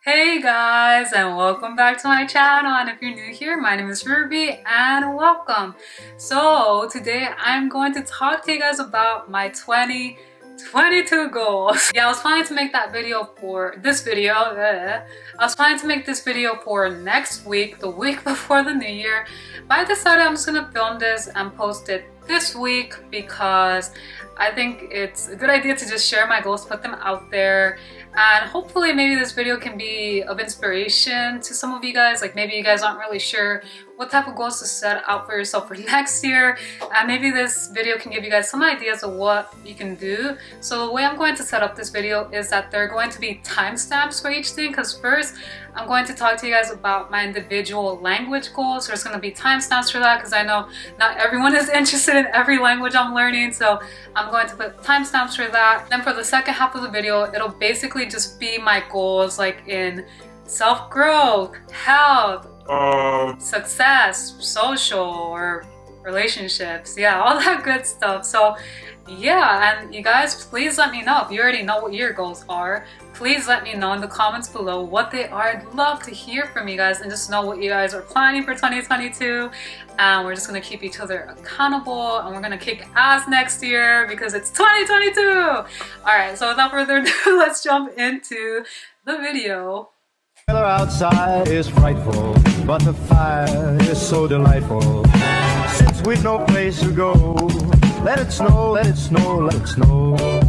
Hey guys, and welcome back to my channel. And if you're new here, my name is Ruby and welcome. So today I'm going to talk to you guys about my 2022 goals. Yeah, I was planning to make that video for this video. I was planning to make this video for next week, the week before the new year. But I decided I'm just gonna film this and post it this week because I think it's a good idea to just share my goals, put them out there, and hopefully maybe this video can be of inspiration to some of you guys. Like maybe you guys aren't really sure what type of goals to set out for yourself for next year, and maybe this video can give you guys some ideas of what you can do. So the way I'm going to set up this video is that there are going to be timestamps for each thing, because first I'm going to talk to you guys about my individual language goals. There's going to be timestamps for that because I know not everyone is interested in every language I'm learning, so I'm going to put timestamps for that. Then for the second half of the video, it'll basically just be my goals like in self-growth, health, success, social, or relationships. Yeah, all that good stuff. So yeah, and you guys, please let me know if you already know what your goals are. Please let me know in the comments below what they are. I'd love to hear from you guys and just know what you guys are planning for 2022. And we're just gonna keep each other accountable, and we're gonna kick ass next year because it's 2022. All right, so without further ado, let's jump into the video. The weather outside is frightful, but the fire is so delightful. Since we've no place to go, let it snow, let it snow, let it snow.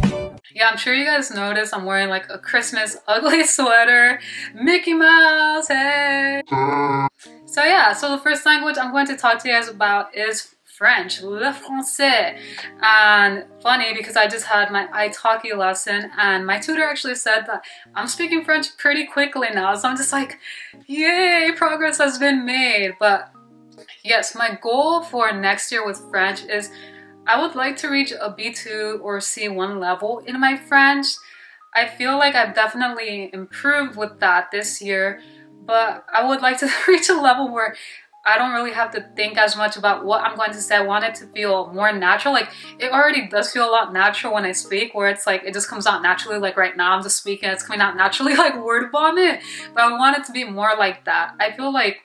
Yeah, I'm sure you guys noticed I'm wearing like a Christmas ugly sweater. Mickey Mouse, hey! So yeah, so the first language I'm going to talk to you guys about is French, le français. And funny because I just had my italki lesson and my tutor actually said that I'm speaking French pretty quickly now. So I'm just like, yay, progress has been made. But yes, my goal for next year with French is I would like to reach a B2 or C1 level in my French. I feel like I've definitely improved with that this year, but I would like to reach a level where I don't really have to think as much about what I'm going to say. I want it to feel more natural. Like it already does feel a lot natural when I speak, where it's like it just comes out naturally. Like right now I'm just speaking, it's coming out naturally like word vomit, but I want it to be more like that. I feel like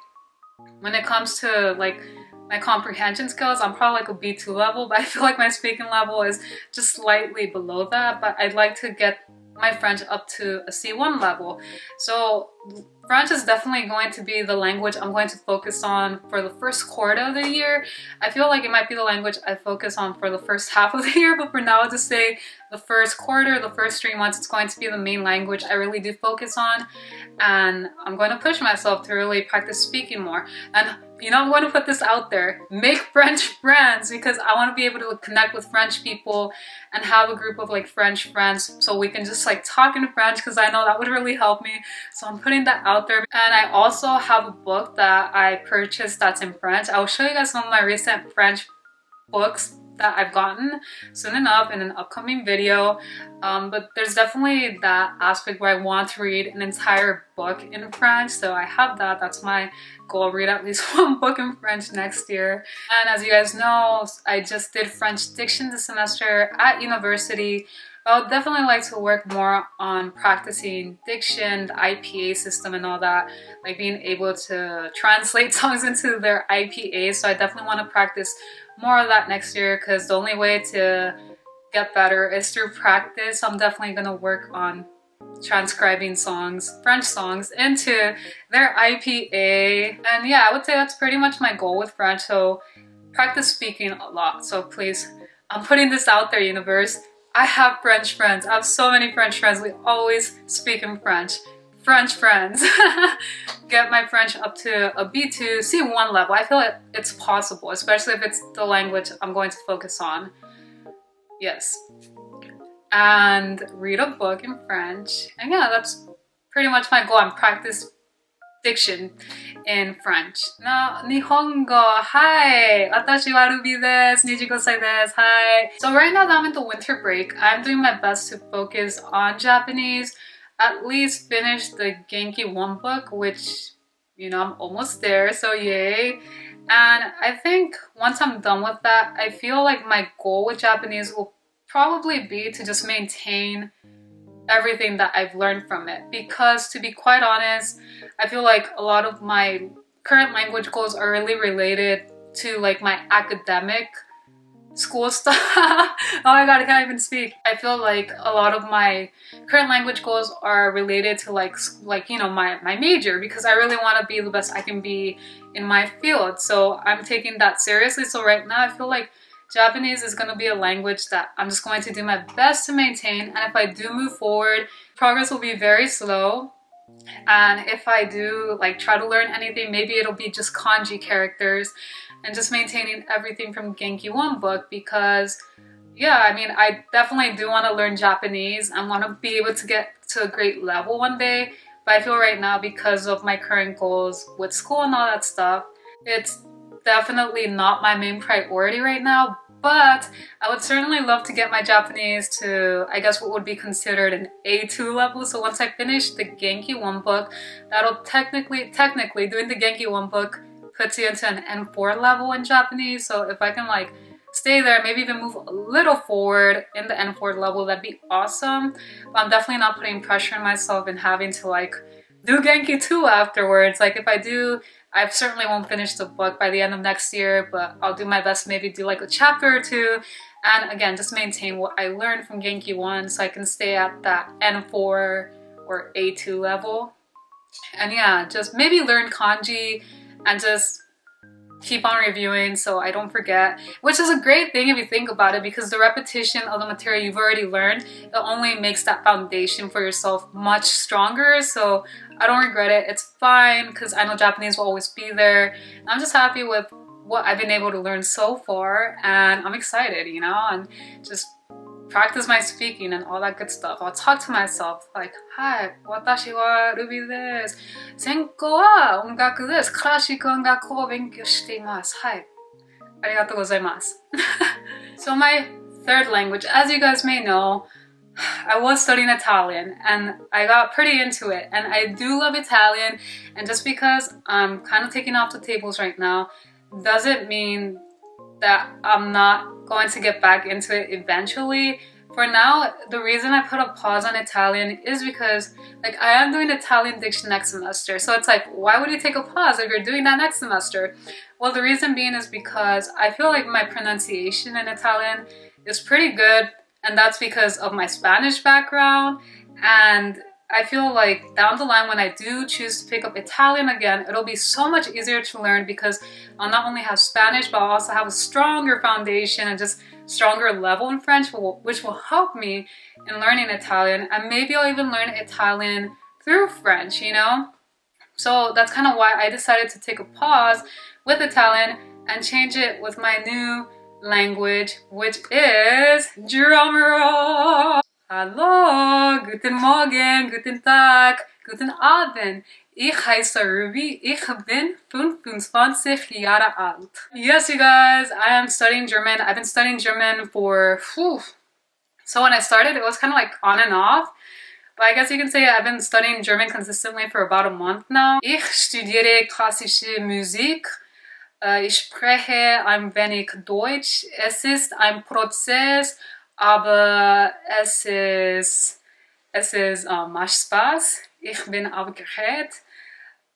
when it comes to like my comprehension skills, I'm probably like a B2 level, but I feel like my speaking level is just slightly below that. But I'd like to get my French up to a C1 level. So French is definitely going to be the language I'm going to focus on for the first quarter of the year. I feel like it might be the language I focus on for the first half of the year, but for now, I'll just say the first quarter, the first 3 months, it's going to be the main language I really do focus on. And I'm going to push myself to really practice speaking more. And you know, I'm going to put this out there. Make French friends, because I want to be able to connect with French people and have a group of like French friends so we can just like talk in French, because I know that would really help me. So I'm putting that out there. And I also have a book that I purchased that's in French. I will show you guys some of my recent French books that I've gotten soon enough in an upcoming video. But there's definitely that aspect where I want to read an entire book in French. So I have that. That's my goal. Read at least one book in French next year. And as you guys know, I just did French diction this semester at university. I would definitely like to work more on practicing diction, the IPA system and all that, like being able to translate songs into their IPA. So I definitely want to practice more of that next year, because the only way to get better is through practice. So I'm definitely going to work on transcribing songs, French songs, into their IPA. And yeah, I would say that's pretty much my goal with French. So practice speaking a lot. So please, I'm putting this out there, universe. I have French friends. I have so many French friends. We always speak in French. French friends. Get my French up to a B2, C1 level. I feel like it's possible, especially if it's the language I'm going to focus on. Yes. And read a book in French. And yeah, that's pretty much my goal. I'm practice diction in French. Now, Nihongo. Hi! Watashi wa Ruby desu. 25 desu. Hi! So right now that I'm in the winter break, I'm doing my best to focus on Japanese. At least finish the Genki 1 book, which, you know, I'm almost there, so yay. And I think once I'm done with that, I feel like my goal with Japanese will probably be to just maintain everything that I've learned from it. Because to be quite honest, I feel like a lot of my current language goals are really related to like my academic school stuff. Oh my god, I can't even speak. I feel like a lot of my current language goals are related to like you know, my major, because I really want to be the best I can be in my field. So I'm taking that seriously. So right now I feel like Japanese is going to be a language that I'm just going to do my best to maintain, and if I do move forward, progress will be very slow. And if I do like try to learn anything, maybe it'll be just kanji characters and just maintaining everything from Genki 1 book, because yeah, I mean, I definitely do want to learn Japanese. I want to be able to get to a great level one day, but I feel right now, because of my current goals with school and all that stuff, it's definitely not my main priority right now. But I would certainly love to get my Japanese to, I guess, what would be considered an A2 level. So once I finish the Genki 1 book, that'll technically doing the Genki 1 book puts you into an N4 level in Japanese. So if I can like stay there, maybe even move a little forward in the N4 level, that'd be awesome. But I'm definitely not putting pressure on myself and having to like do Genki 2 afterwards. Like if I do, I certainly won't finish the book by the end of next year, but I'll do my best to maybe do like a chapter or two, and again, just maintain what I learned from Genki 1 so I can stay at that N4 or A2 level. And yeah, just maybe learn kanji and just keep on reviewing so I don't forget, which is a great thing if you think about it, because the repetition of the material you've already learned, it only makes that foundation for yourself much stronger. So I don't regret it. It's fine, because I know Japanese will always be there. I'm just happy with what I've been able to learn so far, and I'm excited, you know, and just practice my speaking and all that good stuff. I'll talk to myself like, "Hi, watashi wa Ruby desu. Senkou wa ongaku desu. Classical ongaku o benkyou shite imasu. Hai. Arigatou gozaimasu." So my third language, as you guys may know, I was studying Italian and I got pretty into it, and I do love Italian, and just because I'm kind of taking off the tables right now doesn't mean that I'm not going to get back into it eventually. For now, the reason I put a pause on Italian is because like I am doing Italian diction next semester, so it's like, why would you take a pause if you're doing that next semester? Well, the reason being is because I feel like my pronunciation in Italian is pretty good, and that's because of my Spanish background. And I feel like down the line when I do choose to pick up Italian again, it'll be so much easier to learn, because I'll not only have Spanish, but I'll also have a stronger foundation and just stronger level in French, which will help me in learning Italian. And maybe I'll even learn Italian through French, you know? So that's kind of why I decided to take a pause with Italian and change it with my new language, which is drumroll. Hallo, guten Morgen, guten Tag, guten Abend. Ich heiße Ruby. Ich bin 25 Jahre alt. Yes, you guys, I am studying German. I've been studying German for, so when I started, it was kind of like on and off. But I guess you can say I've been studying German consistently for about a month now. Ich studiere klassische Musik. Ich spreche ein wenig Deutsch. Es ist ein Prozess, aber es ist macht Spaß. Ich bin aufgeregt.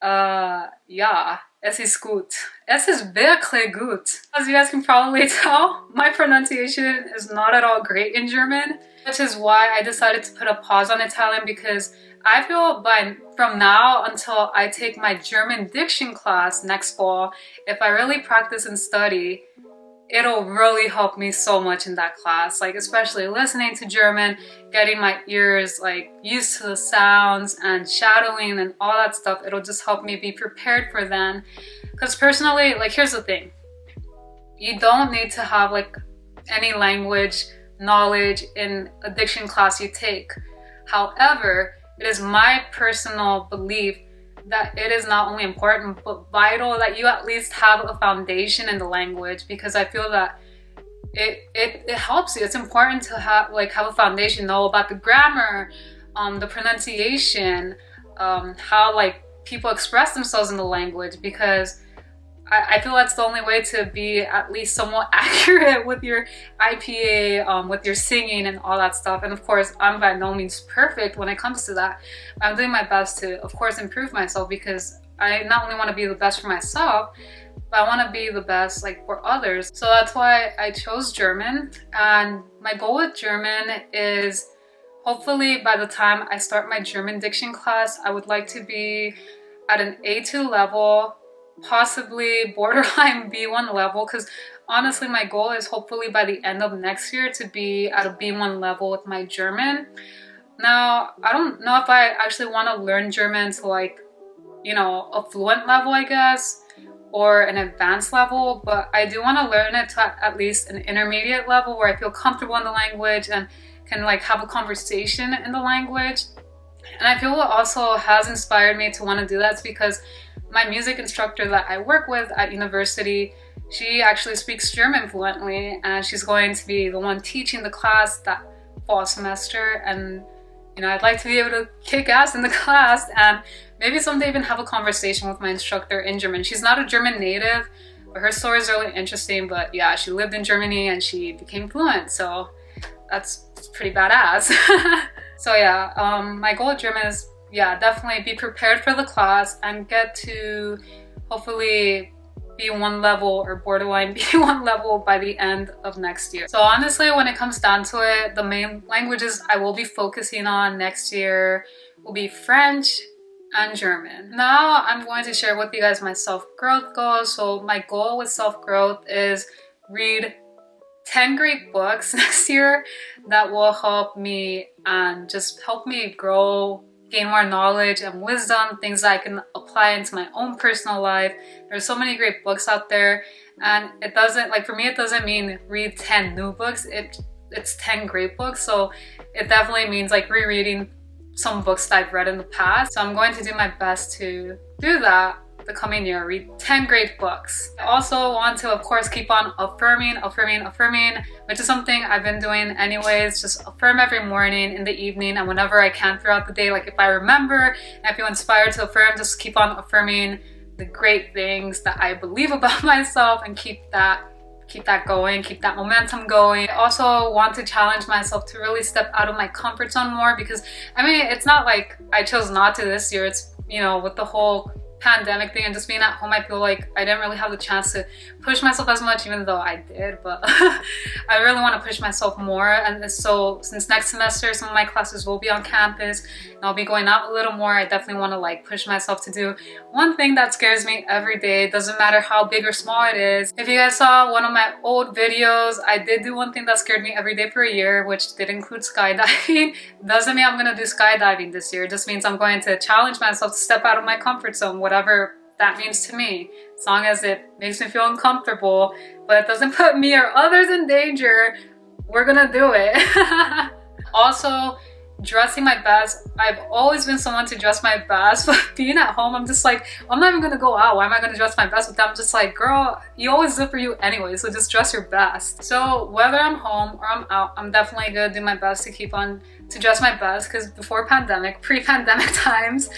Ja, es ist gut. Es ist wirklich gut. As you guys can probably tell, my pronunciation is not at all great in German, which is why I decided to put a pause on Italian, because I feel from now until I take my German diction class next fall, if I really practice and study, it'll really help me so much in that class. Like especially listening to German, getting my ears like used to the sounds and shadowing and all that stuff. It'll just help me be prepared for then. Because personally, like here's the thing. You don't need to have like any language knowledge in a diction class you take. However, it is my personal belief that it is not only important but vital that you at least have a foundation in the language, because I feel that it helps you. It's important to have a foundation, know about the grammar, the pronunciation, how like people express themselves in the language, because I feel that's the only way to be at least somewhat accurate with your IPA, with your singing and all that stuff. And of course, I'm by no means perfect when it comes to that. I'm doing my best to, of course, improve myself, because I not only want to be the best for myself, but I want to be the best like for others. So that's why I chose German. And my goal with German is, hopefully by the time I start my German diction class, I would like to be at an A2 level, possibly borderline B1 level, because honestly my goal is hopefully by the end of next year to be at a B1 level with my German. Now, I don't know if I actually want to learn German to like, you know, a fluent level, I guess, or an advanced level, but I do want to learn it to at least an intermediate level where I feel comfortable in the language and can like have a conversation in the language. And I feel what also has inspired me to want to do that is because my music instructor that I work with at university, she actually speaks German fluently, and she's going to be the one teaching the class that fall semester. And you know, I'd like to be able to kick ass in the class and maybe someday even have a conversation with my instructor in German. She's not a German native, but her story is really interesting. But yeah, she lived in Germany and she became fluent, so that's pretty badass. So yeah, my goal with German is, yeah, definitely be prepared for the class and get to hopefully B1 level or borderline B1 level by the end of next year. So honestly, when it comes down to it, the main languages I will be focusing on next year will be French and German. Now I'm going to share with you guys my self-growth goals. So my goal with self-growth is read 10 great books next year that will help me and just help me grow, gain more knowledge and wisdom, things that I can apply into my own personal life. There's so many great books out there, and it doesn't, like for me, it doesn't mean read 10 new books. It's 10 great books. So it definitely means like rereading some books that I've read in the past. So I'm going to do my best to do that the coming year, read 10 great books. I also want to, of course, keep on affirming, which is something I've been doing anyways. Just affirm every morning, in the evening, and whenever I can throughout the day. Like if I remember and I feel inspired to affirm, just keep on affirming the great things that I believe about myself and keep that going, keep that momentum going. I also want to challenge myself to really step out of my comfort zone more, because I mean, it's not like I chose not to this year. It's, you know, with the whole pandemic thing and just being at home, I feel like I didn't really have the chance to push myself as much, even though I did, but I really want to push myself more. And so since next semester some of my classes will be on campus and I'll be going out a little more, I definitely want to like push myself to do one thing that scares me every day. It doesn't matter how big or small it is. If you guys saw one of my old videos, I did do one thing that scared me every day for a year, which did include skydiving. Doesn't mean I'm going to do skydiving this year. It just means I'm going to challenge myself to step out of my comfort zone, whatever that means to me, as long as it makes me feel uncomfortable, but it doesn't put me or others in danger. We're gonna do it. Also, dressing my best. I've always been someone to dress my best, but being at home, I'm just like, I'm not even gonna go out. Why am I gonna dress my best with them? I'm just like, girl, you always live for you anyway, so just dress your best. So whether I'm home or I'm out, I'm definitely gonna do my best to keep on to dress my best, because before pandemic, pre-pandemic times,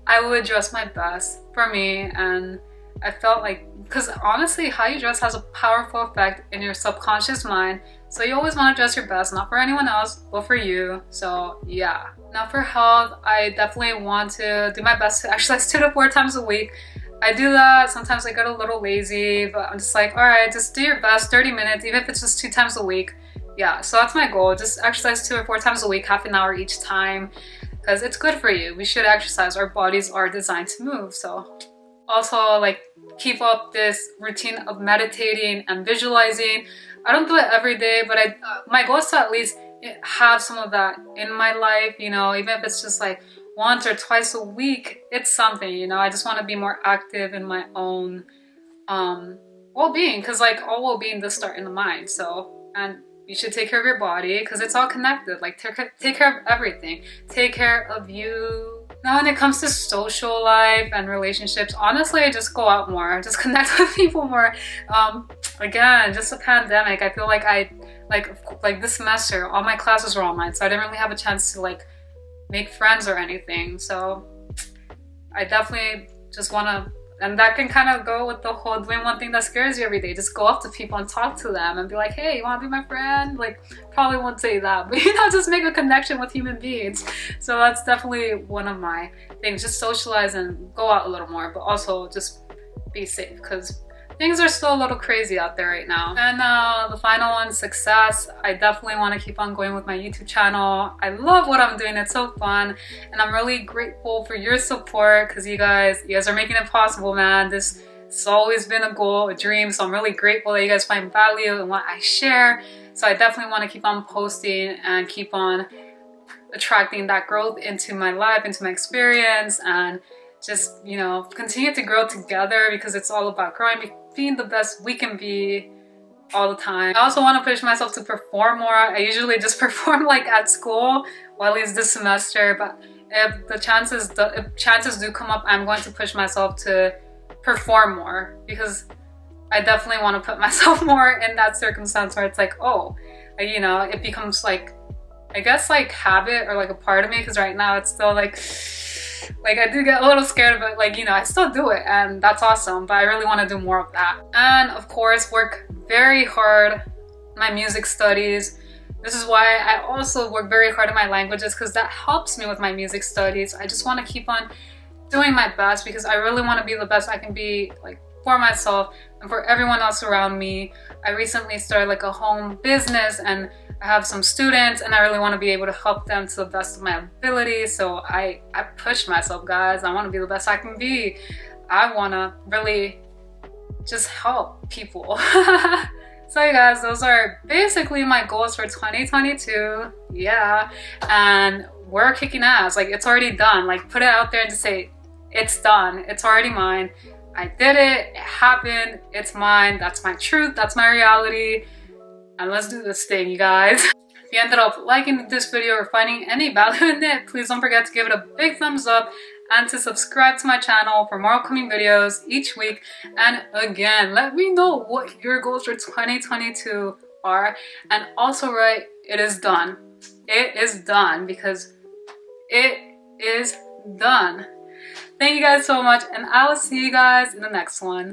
I would dress my best for me. And I felt like, because honestly, how you dress has a powerful effect in your subconscious mind. So you always want to dress your best, not for anyone else, but for you. So yeah. Now for health, I definitely want to do my best to exercise 2 to 4 times a week. I do that. Sometimes I get a little lazy, but I'm just like, all right, just do your best, 30 minutes, even if it's just 2 times a week. Yeah, so that's my goal. Just exercise 2 or 4 times a week, half an hour each time, because it's good for you. We should exercise. Our bodies are designed to move. So also like keep up this routine of meditating and visualizing. I don't do it every day, but my goal is to at least have some of that in my life, you know, even if it's just like once or twice a week, it's something, you know. I just want to be more active in my own well-being, because like all well-being does start in the mind. So, and you should take care of your body because it's all connected. Like take care of everything. Take care of you. Now when it comes to social life and relationships, honestly, I just go out more. Just connect with people more. Again, just a pandemic. I feel like like this semester, all my classes were online, so I didn't really have a chance to like make friends or anything. So I definitely just want to And that can kind of go with the whole doing one thing that scares you every day. Just go up to people and talk to them and be like, hey, you want to be my friend? Like, probably won't say that, but just make a connection with human beings. So that's definitely one of my things. Just socialize and go out a little more, but also just be safe, because things are still a little crazy out there right now. And the final one, success. I definitely want to keep on going with my YouTube channel. I love what I'm doing. It's so fun. And I'm really grateful for your support, because you guys are making it possible, man. This has always been a goal, a dream. So I'm really grateful that you guys find value in what I share. So I definitely want to keep on posting and keep on attracting that growth into my life, into my experience, and just, you know, continue to grow together, because it's all about growing, being the best we can be all the time. I also want to push myself to perform more. I usually just perform like at school, or at least this semester, but if chances do come up, I'm going to push myself to perform more, because I definitely want to put myself more in that circumstance where it's like, oh, you know, it becomes like, I guess like habit or like a part of me, because right now it's still like I do get a little scared, but like, you know, I still do it, and that's awesome. But I really want to do more of that. And of course, work very hard my music studies. This is why I also work very hard in my languages, because that helps me with my music studies. I just want to keep on doing my best, because I really want to be the best I can be, like, for myself and for everyone else around me. I recently started like a home business, and I have some students, and I really want to be able to help them to the best of my ability. So I push myself, guys. I want to be the best I can be. I want to really just help people. So you guys, those are basically my goals for 2022. Yeah, and we're kicking ass. Like, it's already done. Like, put it out there and just say, it's done. It's already mine. I did it. It happened. It's mine. That's my truth. That's my reality. And let's do this thing, you guys. If you ended up liking this video or finding any value in it, please don't forget to give it a big thumbs up and to subscribe to my channel for more upcoming videos each week. And again, let me know what your goals for 2022 are. And also write, it is done. It is done, because it is done. Thank you guys so much, and I will see you guys in the next one.